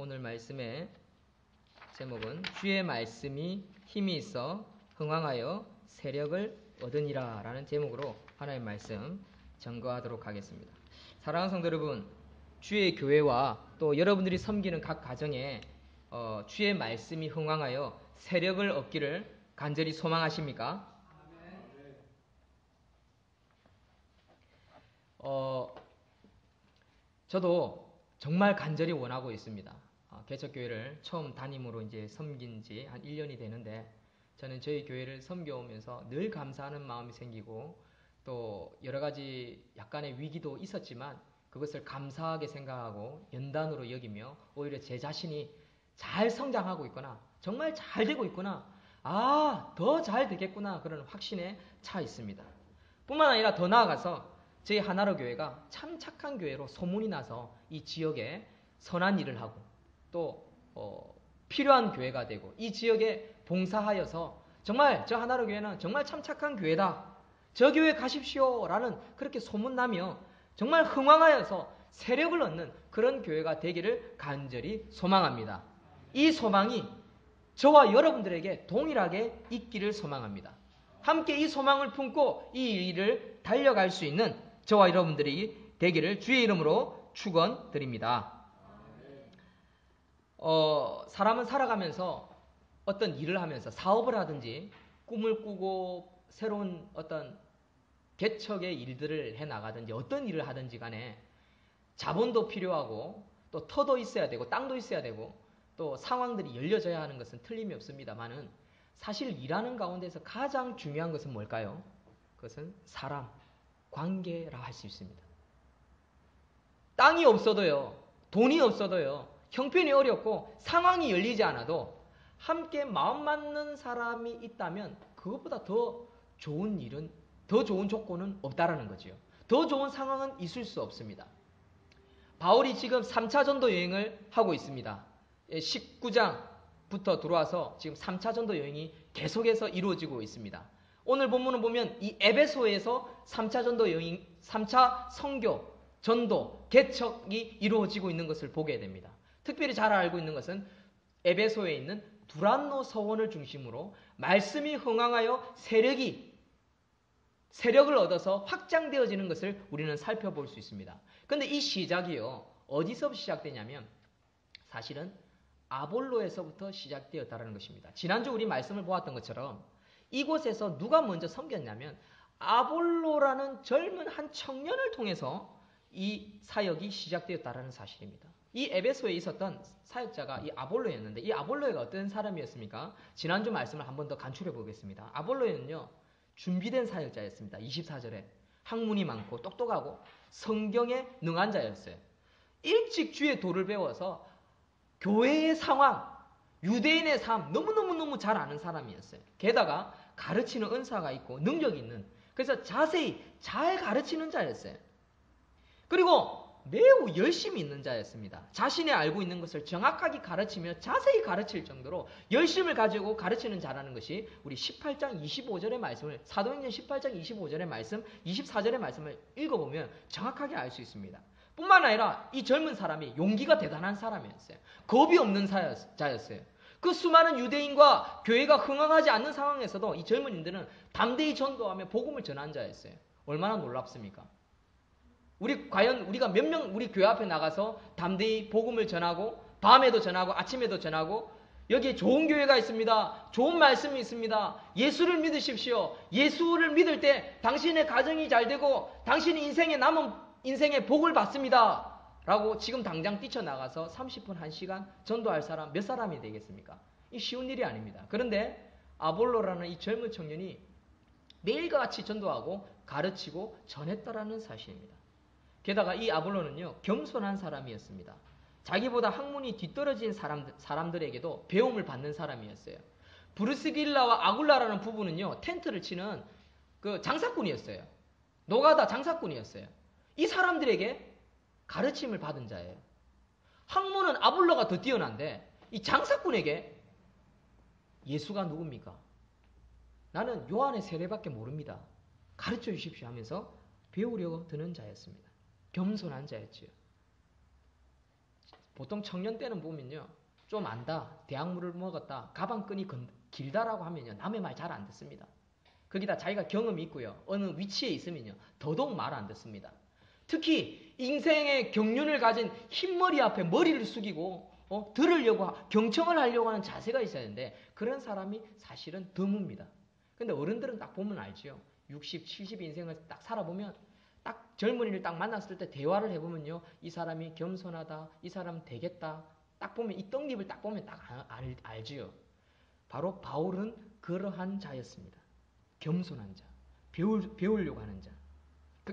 오늘 말씀의 제목은 주의 말씀이 힘이 있어 흥왕하여 세력을 얻으니라 라는 제목으로 하나님의 말씀 전거하도록 하겠습니다. 사랑하는 성도 여러분, 주의 교회와 또 여러분들이 섬기는 각 가정에 주의 말씀이 흥왕하여 세력을 얻기를 간절히 소망하십니까? 저도 정말 간절히 원하고 있습니다. 개척교회를 처음 담임으로 이제 섬긴 지 한 1년이 되는데, 저는 저희 교회를 섬겨오면서 늘 감사하는 마음이 생기고, 또 여러 가지 약간의 위기도 있었지만 그것을 감사하게 생각하고 연단으로 여기며 오히려 제 자신이 잘 성장하고 있구나, 정말 잘 되고 있구나, 더 잘 되겠구나, 그런 확신에 차 있습니다. 뿐만 아니라 더 나아가서 저희 하나로 교회가 참 착한 교회로 소문이 나서 이 지역에 선한 일을 하고 또 필요한 교회가 되고 이 지역에 봉사하여서 정말 저 하나로 교회는 정말 참 착한 교회다, 저 교회 가십시오 라는 그렇게 소문나며 정말 흥왕하여서 세력을 얻는 그런 교회가 되기를 간절히 소망합니다. 이 소망이 저와 여러분들에게 동일하게 있기를 소망합니다. 함께 이 소망을 품고 이 일을 달려갈 수 있는 저와 여러분들이 되기를 주의 이름으로 축원드립니다. 사람은 살아가면서 어떤 일을 하면서 사업을 하든지 꿈을 꾸고 새로운 어떤 개척의 일들을 해나가든지 어떤 일을 하든지 간에 자본도 필요하고 또 터도 있어야 되고 땅도 있어야 되고 또 상황들이 열려져야 하는 것은 틀림이 없습니다만은 사실 일하는 가운데서 가장 중요한 것은 뭘까요? 그것은 사람, 관계라 할 수 있습니다. 땅이 없어도요, 돈이 없어도요, 형편이 어렵고 상황이 열리지 않아도 함께 마음 맞는 사람이 있다면 그것보다 더 좋은 일은, 더 좋은 조건은 없다라는 거지요. 더 좋은 상황은 있을 수 없습니다. 바울이 지금 3차 전도 여행을 하고 있습니다. 19장부터 들어와서 지금 3차 전도 여행이 계속해서 이루어지고 있습니다. 오늘 본문을 보면 이 에베소에서 3차 전도 여행, 3차 선교, 전도, 개척이 이루어지고 있는 것을 보게 됩니다. 특별히 잘 알고 있는 것은 에베소에 있는 두란노 서원을 중심으로 말씀이 흥왕하여 세력을 얻어서 확장되어지는 것을 우리는 살펴볼 수 있습니다. 그런데 이 시작이요, 어디서 시작되냐면 사실은 아볼로에서부터 시작되었다는 것입니다. 지난주 우리 말씀을 보았던 것처럼 이곳에서 누가 먼저 섬겼냐면 아볼로라는 젊은 한 청년을 통해서 이 사역이 시작되었다는 사실입니다. 이 에베소에 있었던 사역자가 이 아볼로였는데, 이 아볼로가 어떤 사람이었습니까? 지난주 말씀을 한 번 더 간추려 보겠습니다. 아볼로는요, 준비된 사역자였습니다. 24절에 학문이 많고 똑똑하고 성경에 능한 자였어요. 일찍 주의 도를 배워서 교회의 상황, 유대인의 삶 너무너무 잘 아는 사람이었어요. 게다가 가르치는 은사가 있고 능력이 있는, 그래서 자세히 잘 가르치는 자였어요. 그리고 매우 열심히 있는 자였습니다. 자신이 알고 있는 것을 정확하게 가르치며 자세히 가르칠 정도로 열심을 가지고 가르치는 자라는 것이 우리 18장 25절의 말씀을, 사도행전 18장 25절의 말씀, 24절의 말씀을 읽어보면 정확하게 알 수 있습니다. 뿐만 아니라 이 젊은 사람이 용기가 대단한 사람이었어요. 겁이 없는 자였어요. 그 수많은 유대인과 교회가 흥황하지 않는 상황에서도 이 젊은이들은 담대히 전도하며 복음을 전한 자였어요. 얼마나 놀랍습니까? 과연 우리가 몇 명 우리 교회 앞에 나가서 담대히 복음을 전하고 밤에도 전하고 아침에도 전하고 여기에 좋은 교회가 있습니다, 좋은 말씀이 있습니다, 예수를 믿으십시오, 예수를 믿을 때 당신의 가정이 잘 되고 당신이 인생에 남은 인생의 복을 받습니다 라고 지금 당장 뛰쳐나가서 30분 1시간 전도할 사람 몇 사람이 되겠습니까? 이 쉬운 일이 아닙니다. 그런데 아볼로라는 이 젊은 청년이 매일같이 전도하고 가르치고 전했다라는 사실입니다. 게다가 이 아볼로는요, 겸손한 사람이었습니다. 자기보다 학문이 뒤떨어진 사람들에게도 배움을 받는 사람이었어요. 브루스길라와 아굴라라는 부부는요, 텐트를 치는 그 장사꾼이었어요. 노가다 장사꾼이었어요. 이 사람들에게 가르침을 받은 자예요. 학문은 아볼로가 더 뛰어난데 이 장사꾼에게 예수가 누굽니까? 나는 요한의 세례밖에 모릅니다, 가르쳐 주십시오 하면서 배우려고 드는 자였습니다. 겸손한 자였지요. 보통 청년 때는 보면요. 좀 안다, 대학물을 먹었다, 가방끈이 길다라고 하면요. 남의 말 잘 안 듣습니다. 거기다 자기가 경험이 있고요. 어느 위치에 있으면요. 더더욱 말 안 듣습니다. 특히 인생의 경륜을 가진 흰머리 앞에 머리를 숙이고 들으려고 경청을 하려고 하는 자세가 있어야 되는데 그런 사람이 사실은 드뭅니다. 근데 어른들은 딱 보면 알지요. 60, 70 인생을 딱 살아보면 딱 젊은이를 딱 만났을 때 대화를 해보면요. 이 사람이 겸손하다. 이 사람은 되겠다. 딱 보면 이 떡잎을 딱 보면 딱 알지요. 바로 바울은 그러한 자였습니다. 겸손한 자. 배우려고 하는 자.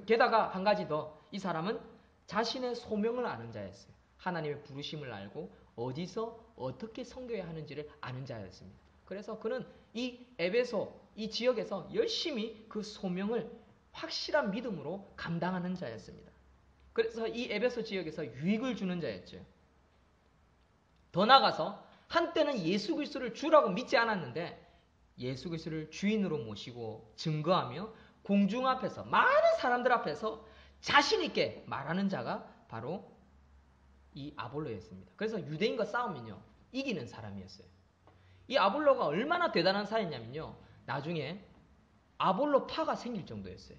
게다가 한 가지 더. 이 사람은 자신의 소명을 아는 자였어요. 하나님의 부르심을 알고 어디서 어떻게 섬겨야 하는지를 아는 자였습니다. 그래서 그는 이 에베소, 이 지역에서 열심히 그 소명을 확실한 믿음으로 감당하는 자였습니다. 그래서 이 에베소 지역에서 유익을 주는 자였죠. 더 나아가서 한때는 예수 그리스도를 주라고 믿지 않았는데 예수 그리스도를 주인으로 모시고 증거하며 공중 앞에서 많은 사람들 앞에서 자신 있게 말하는 자가 바로 이 아볼로였습니다. 그래서 유대인과 싸우면요 이기는 사람이었어요. 이 아볼로가 얼마나 대단한 사이냐면요 나중에 아볼로파가 생길 정도였어요.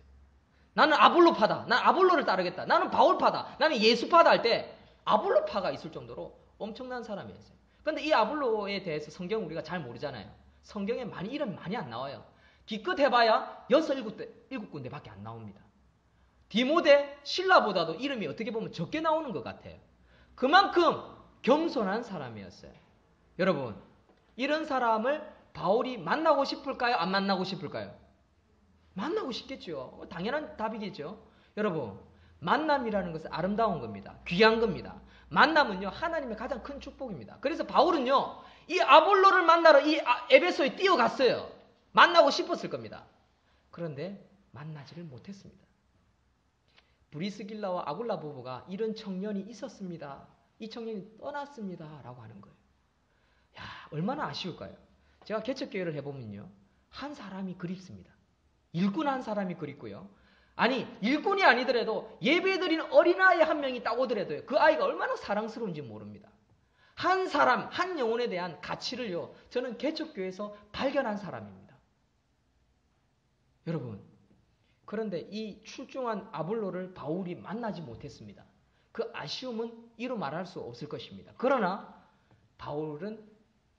나는 아볼로파다. 난 아볼로를 따르겠다. 나는 바울파다. 나는 예수파다 할 때 아볼로파가 있을 정도로 엄청난 사람이었어요. 그런데 이 아볼로에 대해서 성경 우리가 잘 모르잖아요. 성경에 이름 많이 안 나와요. 기껏 해봐야 6, 7군데밖에 안 나옵니다. 디모데, 신라보다도 이름이 어떻게 보면 적게 나오는 것 같아요. 그만큼 겸손한 사람이었어요. 여러분, 이런 사람을 바울이 만나고 싶을까요? 안 만나고 싶을까요? 만나고 싶겠죠. 당연한 답이겠죠. 여러분, 만남이라는 것은 아름다운 겁니다. 귀한 겁니다. 만남은요, 하나님의 가장 큰 축복입니다. 그래서 바울은요, 이 아볼로를 만나러 이 에베소에 뛰어갔어요. 만나고 싶었을 겁니다. 그런데 만나지를 못했습니다. 브리스길라와 아굴라 부부가 이런 청년이 있었습니다. 이 청년이 떠났습니다. 라고 하는 거예요. 야, 얼마나 아쉬울까요? 제가 개척교회를 해보면요. 한 사람이 그립습니다. 일꾼 한 사람이 그립고요. 아니, 일꾼이 아니더라도 예배드리는 어린아이 한 명이 딱 오더라도요. 그 아이가 얼마나 사랑스러운지 모릅니다. 한 사람, 한 영혼에 대한 가치를요. 저는 개척교회에서 발견한 사람입니다. 여러분, 그런데 이 출중한 아볼로를 바울이 만나지 못했습니다. 그 아쉬움은 이루 말할 수 없을 것입니다. 그러나 바울은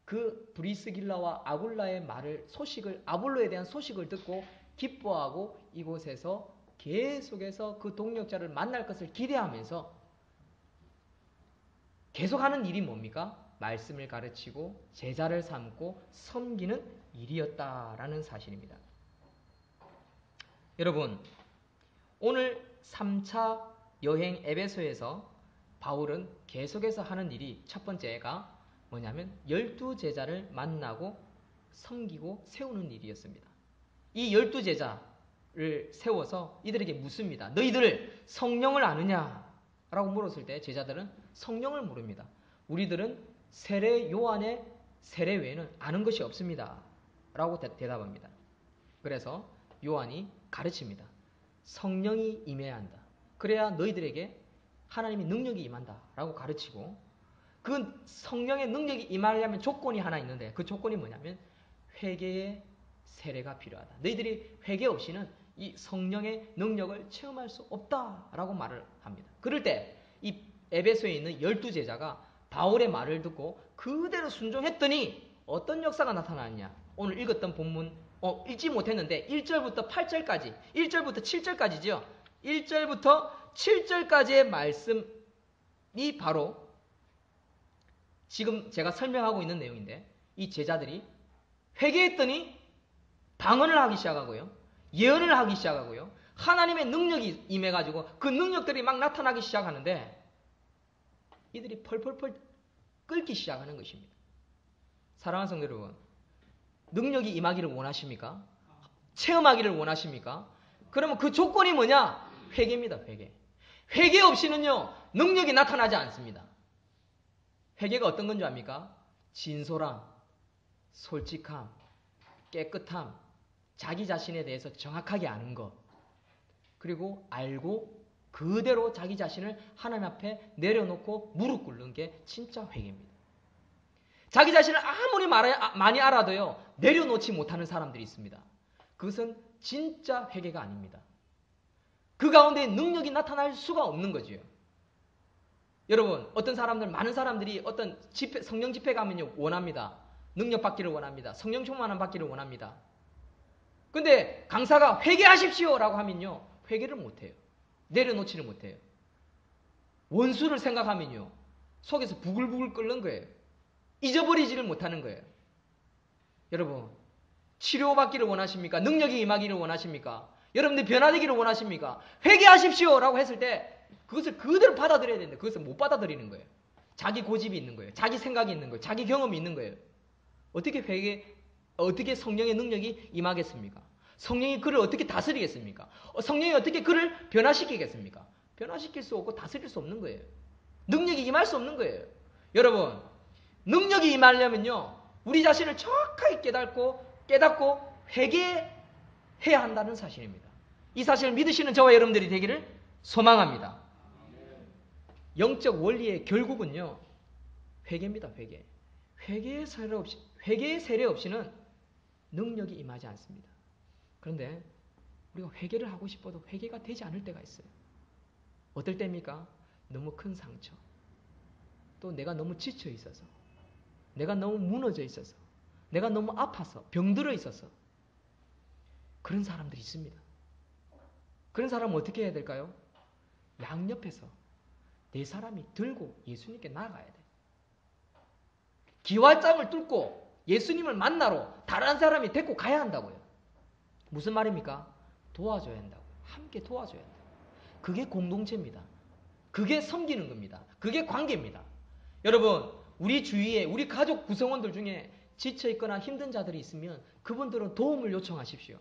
그 브리스길라와 아굴라의 소식을 아볼로에 대한 소식을 듣고 기뻐하고 이곳에서 계속해서 그 동역자를 만날 것을 기대하면서 계속하는 일이 뭡니까? 말씀을 가르치고 제자를 삼고 섬기는 일이었다라는 사실입니다. 여러분, 오늘 3차 여행 에베소에서 바울은 계속해서 하는 일이 첫 번째가 뭐냐면 12제자를 만나고 섬기고 세우는 일이었습니다. 이 12제자를 세워서 이들에게 묻습니다. 너희들 성령을 아느냐? 라고 물었을 때 제자들은 성령을 모릅니다. 우리들은 세례 요한의 세례 외에는 아는 것이 없습니다. 라고 대답합니다. 그래서 요한이 가르칩니다. 성령이 임해야 한다. 그래야 너희들에게 하나님의 능력이 임한다. 라고 가르치고 그 성령의 능력이 임하려면 조건이 하나 있는데 그 조건이 뭐냐면 회개의 세례가 필요하다. 너희들이 회개 없이는 이 성령의 능력을 체험할 수 없다라고 말을 합니다. 그럴 때 이 에베소에 있는 12제자가 바울의 말을 듣고 그대로 순종했더니 어떤 역사가 나타나느냐. 오늘 읽었던 본문 읽지 못했는데 1절부터 8절까지 1절부터 7절까지죠. 1절부터 7절까지의 말씀이 바로 지금 제가 설명하고 있는 내용인데 이 제자들이 회개했더니 방언을 하기 시작하고요. 예언을 하기 시작하고요. 하나님의 능력이 임해가지고 그 능력들이 막 나타나기 시작하는데 이들이 펄펄펄 끓기 시작하는 것입니다. 사랑하는 성도 여러분, 능력이 임하기를 원하십니까? 체험하기를 원하십니까? 그러면 그 조건이 뭐냐? 회개입니다. 회개. 회개 없이는요. 능력이 나타나지 않습니다. 회개가 어떤 건 줄 압니까? 진솔함, 솔직함, 깨끗함, 자기 자신에 대해서 정확하게 아는 것, 그리고 알고 그대로 자기 자신을 하나님 앞에 내려놓고 무릎 꿇는 게 진짜 회개입니다. 자기 자신을 아무리 많이 알아도요, 내려놓지 못하는 사람들이 있습니다. 그것은 진짜 회개가 아닙니다. 그 가운데 능력이 나타날 수가 없는 거지요. 여러분, 어떤 사람들, 많은 사람들이 어떤 성령 집회 가면요, 원합니다. 능력 받기를 원합니다. 성령 충만함 받기를 원합니다. 근데 강사가 회개하십시오라고 하면요, 회개를 못해요. 내려놓지를 못해요. 원수를 생각하면요, 속에서 부글부글 끓는 거예요. 잊어버리지를 못하는 거예요. 여러분, 치료받기를 원하십니까? 능력이 임하기를 원하십니까? 여러분들 변화되기를 원하십니까? 회개하십시오라고 했을 때 그것을 그대로 받아들여야 되는데 그것을 못 받아들이는 거예요. 자기 고집이 있는 거예요. 자기 생각이 있는 거예요. 자기 경험이 있는 거예요. 어떻게 성령의 능력이 임하겠습니까? 성령이 그를 어떻게 다스리겠습니까? 성령이 어떻게 그를 변화시키겠습니까? 변화시킬 수 없고 다스릴 수 없는 거예요. 능력이 임할 수 없는 거예요. 여러분, 능력이 임하려면요, 우리 자신을 정확하게 깨닫고 회개해야 한다는 사실입니다. 이 사실을 믿으시는 저와 여러분들이 되기를 소망합니다. 영적 원리의 결국은요, 회개입니다. 회개의 세례 없이는 능력이 임하지 않습니다. 그런데 우리가 회개를 하고 싶어도 회개가 되지 않을 때가 있어요. 어떨 때입니까? 너무 큰 상처, 또 내가 너무 지쳐 있어서, 내가 너무 무너져 있어서, 내가 너무 아파서, 병들어 있어서 그런 사람들이 있습니다. 그런 사람은 어떻게 해야 될까요? 양옆에서 네 사람이 들고 예수님께 나아가야 돼. 기와장을 뚫고 예수님을 만나러 다른 사람이 데리고 가야 한다고요. 무슨 말입니까? 도와줘야 한다고. 함께 도와줘야 한다. 그게 공동체입니다. 그게 섬기는 겁니다. 그게 관계입니다. 여러분, 우리 주위에 우리 가족 구성원들 중에 지쳐있거나 힘든 자들이 있으면 그분들은 도움을 요청하십시오.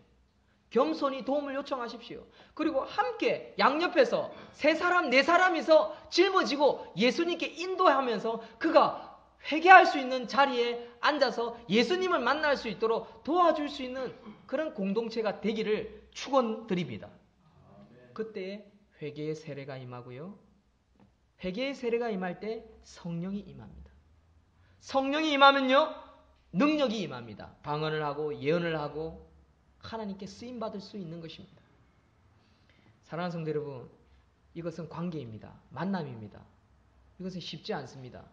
겸손히 도움을 요청하십시오. 그리고 함께 양옆에서 세 사람, 네 사람이서 짊어지고 예수님께 인도하면서 그가 회개할 수 있는 자리에 앉아서 예수님을 만날 수 있도록 도와줄 수 있는 그런 공동체가 되기를 축원드립니다. 그때 회개의 세례가 임하고요. 회개의 세례가 임할 때 성령이 임합니다. 성령이 임하면요, 능력이 임합니다. 방언을 하고 예언을 하고 하나님께 쓰임받을 수 있는 것입니다. 사랑하는 성도 여러분, 이것은 관계입니다. 만남입니다. 이것은 쉽지 않습니다.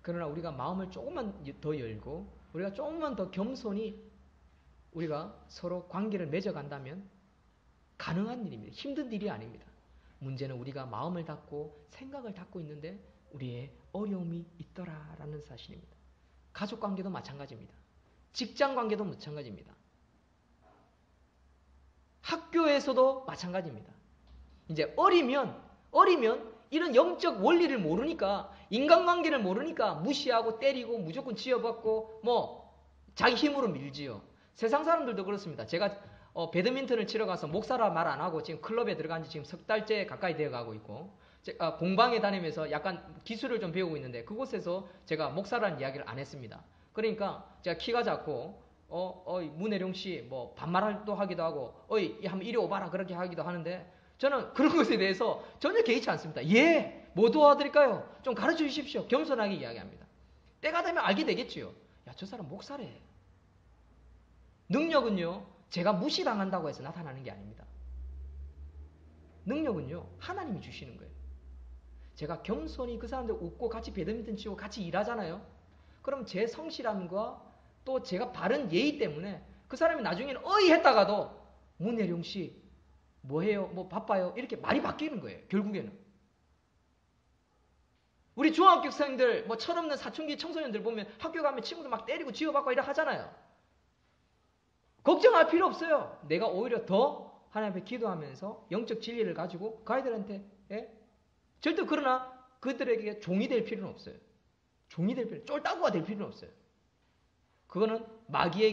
그러나 우리가 마음을 조금만 더 열고 우리가 조금만 더 겸손히 우리가 서로 관계를 맺어간다면 가능한 일입니다. 힘든 일이 아닙니다. 문제는 우리가 마음을 닫고 생각을 닫고 있는데 우리의 어려움이 있더라라는 사실입니다. 가족 관계도 마찬가지입니다. 직장 관계도 마찬가지입니다. 학교에서도 마찬가지입니다. 이제 어리면 이런 영적 원리를 모르니까, 인간관계를 모르니까 무시하고 때리고 무조건 지어받고 자기 힘으로 밀지요. 세상 사람들도 그렇습니다. 제가 배드민턴을 치러 가서 목사라 말 안 하고 지금 클럽에 들어간 지 지금 석 달째 가까이 되어 가고 있고, 공방에 다니면서 약간 기술을 좀 배우고 있는데 그곳에서 제가 목사라는 이야기를 안 했습니다. 그러니까 제가 키가 작고 문혜룡 씨 반말도 하기도 하고 한번 이리 오봐라 그렇게 하기도 하는데 저는 그런 것에 대해서 전혀 개의치 않습니다. 예, 뭐 도와드릴까요? 좀 가르쳐 주십시오. 겸손하게 이야기합니다. 때가 되면 알게 되겠지요. 야, 저 사람 목사래. 능력은요, 제가 무시당한다고 해서 나타나는 게 아닙니다. 능력은요, 하나님이 주시는 거예요. 제가 겸손히 그 사람들 웃고 같이 배드민턴 치고 같이 일하잖아요. 그럼 제 성실함과 또 제가 바른 예의 때문에 그 사람이 나중에는 했다가도 문혜룡 씨 뭐해요? 바빠요? 이렇게 말이 바뀌는 거예요. 결국에는. 우리 중학교생들 철없는 사춘기 청소년들 보면 학교 가면 친구들 막 때리고 지어받고 이렇게 하잖아요. 걱정할 필요 없어요. 내가 오히려 더 하나님 앞에 기도하면서 영적 진리를 가지고 그 아이들한테 절대 그러나 그들에게 종이 될 필요는 없어요. 쫄따구가 될 필요는 없어요. 그거는 마귀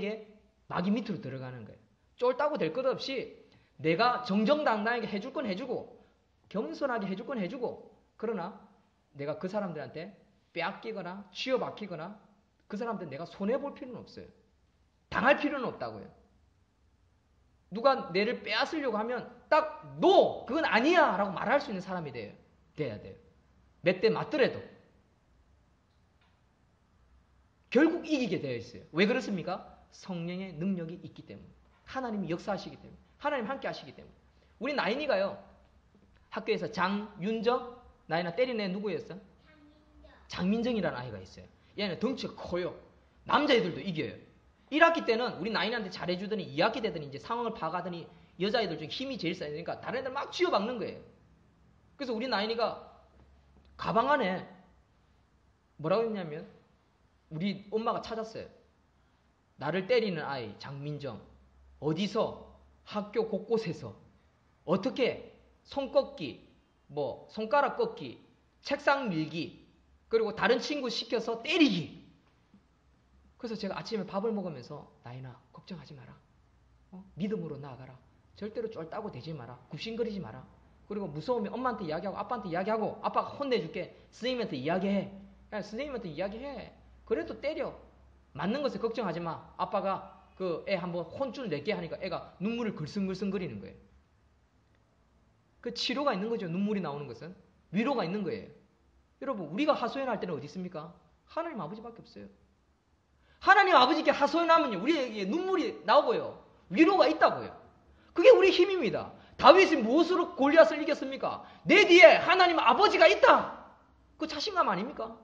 밑으로 들어가는 거예요. 쫄따구 될 것 없이 내가 정정당당하게 해줄 건 해주고 겸손하게 해줄 건 해주고, 그러나 내가 그 사람들한테 빼앗기거나 쥐어박히거나 그 사람들 내가 손해볼 필요는 없어요. 당할 필요는 없다고요. 누가 내를 빼앗으려고 하면 딱 노, 그건 아니야 라고 말할 수 있는 사람이 돼야 돼요. 몇 대 맞더라도. 결국 이기게 되어 있어요. 왜 그렇습니까? 성령의 능력이 있기 때문에. 하나님이 역사하시기 때문에. 하나님 함께 하시기 때문에. 우리 나인이가요. 학교에서 장윤정, 나이나 때린 애 누구였어? 장민정이라는 아이가 있어요. 얘는 덩치가 커요. 남자애들도 이겨요. 1학기 때는 우리 나인한테 잘해주더니 2학기 되더니 이제 상황을 봐가더니 여자애들 중에 힘이 제일 세니까 다른 애들 막 쥐어박는 거예요. 그래서 우리 나인이가 가방 안에 뭐라고 했냐면 우리 엄마가 찾았어요. 나를 때리는 아이 장민정 어디서 학교 곳곳에서 어떻게 손 꺾기, 뭐 손가락 꺾기, 책상 밀기, 그리고 다른 친구 시켜서 때리기. 그래서 제가 아침에 밥을 먹으면서 나인아 걱정하지 마라. 믿음으로 나아가라. 절대로 쫄따고 되지 마라. 굽신거리지 마라. 그리고 무서우면 엄마한테 이야기하고 아빠한테 이야기하고 아빠가 혼내줄게. 선생님한테 이야기해. 야, 선생님한테 이야기해. 그래도 때려. 맞는 것에 걱정하지 마. 아빠가 그 애 한번 혼쭐 내게 하니까 애가 눈물을 글썽글썽거리는 거예요. 그 치료가 있는 거죠. 눈물이 나오는 것은. 위로가 있는 거예요. 여러분 우리가 하소연할 때는 어디 있습니까? 하나님 아버지밖에 없어요. 하나님 아버지께 하소연하면요. 우리에게 눈물이 나오고요. 위로가 있다고요. 그게 우리 힘입니다. 다윗이 무엇으로 골리앗을 이겼습니까? 내 뒤에 하나님 아버지가 있다. 그 자신감 아닙니까?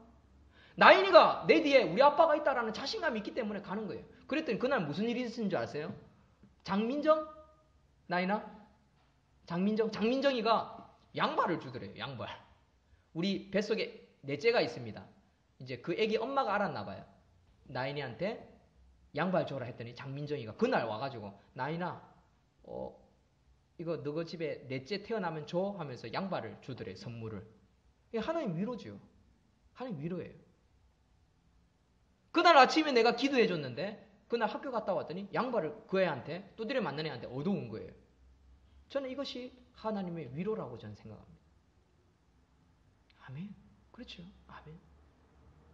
나인이가 내 뒤에 우리 아빠가 있다라는 자신감이 있기 때문에 가는 거예요. 그랬더니 그날 무슨 일이 있었는 줄 아세요? 장민정? 나인아? 장민정이가 양발을 주더래요. 양발. 우리 뱃속에 넷째가 있습니다. 이제 그 애기 엄마가 알았나 봐요. 나인이한테 양발 줘라 했더니 장민정이가 그날 와가지고 나인아 이거 너희 집에 넷째 태어나면 줘 하면서 양발을 주더래. 선물을. 이게 하나님 위로죠. 하나님 위로예요. 그날 아침에 내가 기도해 줬는데 그날 학교 갔다 왔더니 양발을 그 애한테 두드려 맞는 애한테 얻어온 거예요. 저는 이것이 하나님의 위로라고 저는 생각합니다. 아멘. 그렇죠. 아멘.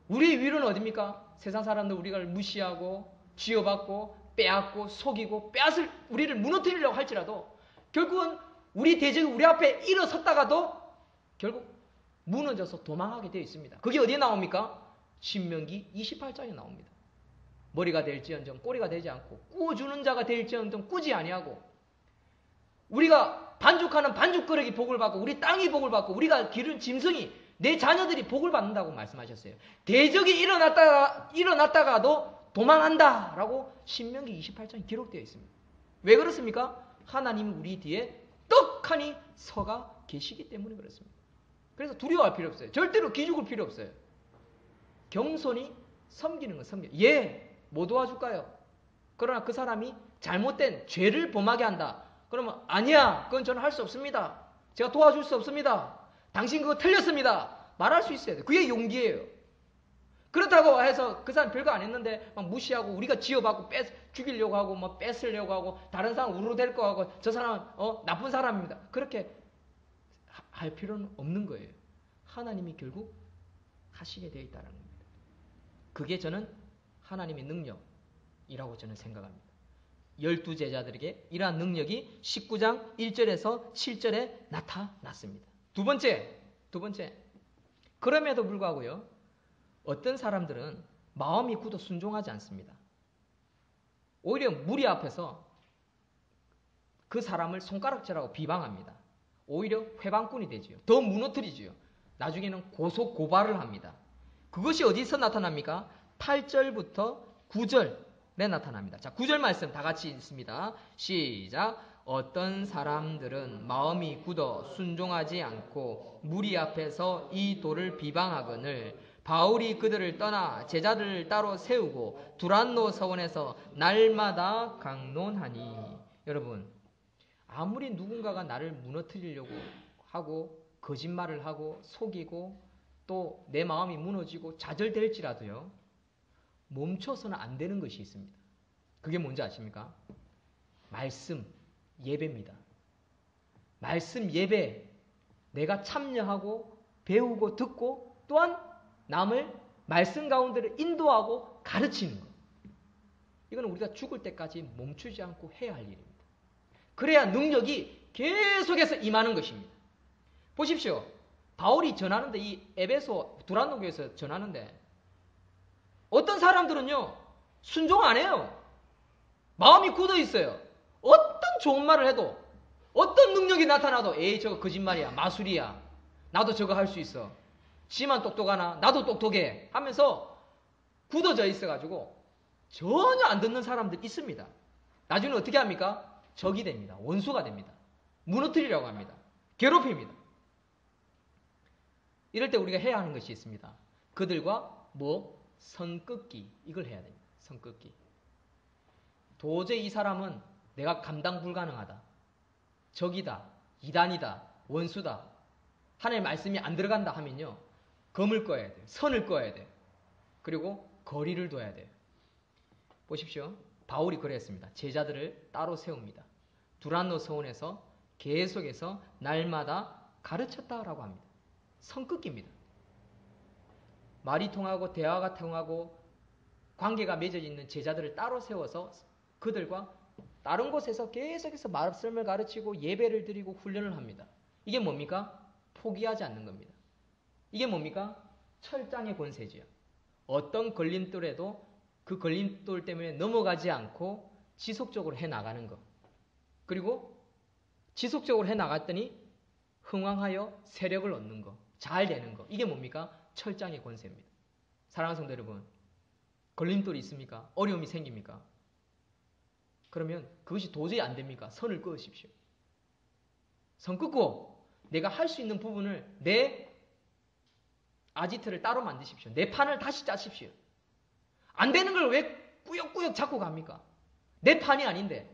우리의 위로는 어딥니까? 세상 사람들 우리가 무시하고 쥐어받고 빼앗고 속이고 빼앗을 우리를 무너뜨리려고 할지라도 결국은 우리 대적이 우리 앞에 일어섰다가도 결국 무너져서 도망하게 되어 있습니다. 그게 어디에 나옵니까? 신명기 28장에 나옵니다. 머리가 될지언정 꼬리가 되지 않고 꾸어주는 자가 될지언정 꾸지 아니하고 우리가 반죽하는 반죽거력이 복을 받고 우리 땅이 복을 받고 우리가 기른 짐승이 내 자녀들이 복을 받는다고 말씀하셨어요. 대적이 일어났다가도 도망한다라고 신명기 28장에 기록되어 있습니다. 왜 그렇습니까? 하나님이 우리 뒤에 떡하니 서가 계시기 때문에 그렇습니다. 그래서 두려워할 필요 없어요. 절대로 기죽을 필요 없어요. 겸손히 섬기는 건 섬겨요. 뭐 도와줄까요? 그러나 그 사람이 잘못된 죄를 범하게 한다. 그러면 아니야. 그건 저는 할 수 없습니다. 제가 도와줄 수 없습니다. 당신 그거 틀렸습니다. 말할 수 있어야 돼요. 그게 용기예요. 그렇다고 해서 그 사람 별거 안 했는데 막 무시하고 우리가 지어받고 죽이려고 하고 뭐 뺏으려고 하고 다른 사람 우르르 댈 거 하고 저 사람은 나쁜 사람입니다. 그렇게 할 필요는 없는 거예요. 하나님이 결국 하시게 되어 있다는 겁니다. 그게 저는 하나님의 능력이라고 저는 생각합니다. 12제자들에게 이러한 능력이 19장 1절에서 7절에 나타났습니다. 두 번째. 그럼에도 불구하고요. 어떤 사람들은 마음이 굳어 순종하지 않습니다. 오히려 무리 앞에서 그 사람을 손가락질하고 비방합니다. 오히려 회방꾼이 되지요. 더 무너뜨리지요. 나중에는 고소고발을 합니다. 그것이 어디서 나타납니까? 8절부터 9절에 나타납니다. 자, 9절 말씀 다 같이 읽습니다. 시작. 어떤 사람들은 마음이 굳어 순종하지 않고 무리 앞에서 이 돌을 비방하거늘 바울이 그들을 떠나 제자들을 따로 세우고 두란노 서원에서 날마다 강론하니. 여러분, 아무리 누군가가 나를 무너뜨리려고 하고 거짓말을 하고 속이고 또 내 마음이 무너지고 좌절될지라도요. 멈춰서는 안 되는 것이 있습니다. 그게 뭔지 아십니까? 말씀 예배입니다. 말씀 예배 내가 참여하고 배우고 듣고 또한 남을 말씀 가운데를 인도하고 가르치는 것. 이건 우리가 죽을 때까지 멈추지 않고 해야 할 일입니다. 그래야 능력이 계속해서 임하는 것입니다. 보십시오. 바울이 전하는데 이 에베소 두란노 교회에서 전하는데 어떤 사람들은요 순종 안 해요. 마음이 굳어 있어요. 어떤 좋은 말을 해도 어떤 능력이 나타나도 에이 저거 거짓말이야 마술이야 나도 저거 할 수 있어 지만 똑똑하나 나도 똑똑해 하면서 굳어져 있어가지고 전혀 안 듣는 사람들 있습니다. 나중에 어떻게 합니까? 적이 됩니다. 원수가 됩니다. 무너뜨리려고 합니다. 괴롭힙니다. 이럴 때 우리가 해야 하는 것이 있습니다. 그들과 선 긋기 이걸 해야 됩니다. 선 긋기. 도저히 이 사람은 내가 감당 불가능하다. 적이다. 이단이다. 원수다. 하나님의 말씀이 안 들어간다 하면요. 검을 꺼야 돼요. 선을 꺼야 돼요. 그리고 거리를 둬야 돼요. 보십시오. 바울이 그랬습니다. 제자들을 따로 세웁니다. 두란노 서원에서 계속해서 날마다 가르쳤다라고 합니다. 선 긋기입니다. 말이 통하고 대화가 통하고 관계가 맺어져 있는 제자들을 따로 세워서 그들과 다른 곳에서 계속해서 말씀을 가르치고 예배를 드리고 훈련을 합니다. 이게 뭡니까? 포기하지 않는 겁니다. 이게 뭡니까? 철장의 권세지요. 어떤 걸림돌에도 그 걸림돌 때문에 넘어가지 않고 지속적으로 해나가는 것. 그리고 지속적으로 해나갔더니 흥왕하여 세력을 얻는 것. 잘 되는 것. 이게 뭡니까? 철장의 권세입니다. 사랑하는 성도 여러분, 걸림돌이 있습니까? 어려움이 생깁니까? 그러면 그것이 도저히 안 됩니까? 선을 그으십시오. 선 긋고 내가 할 수 있는 부분을 내 아지트를 따로 만드십시오. 내 판을 다시 짜십시오. 안 되는 걸 왜 꾸역꾸역 잡고 갑니까? 내 판이 아닌데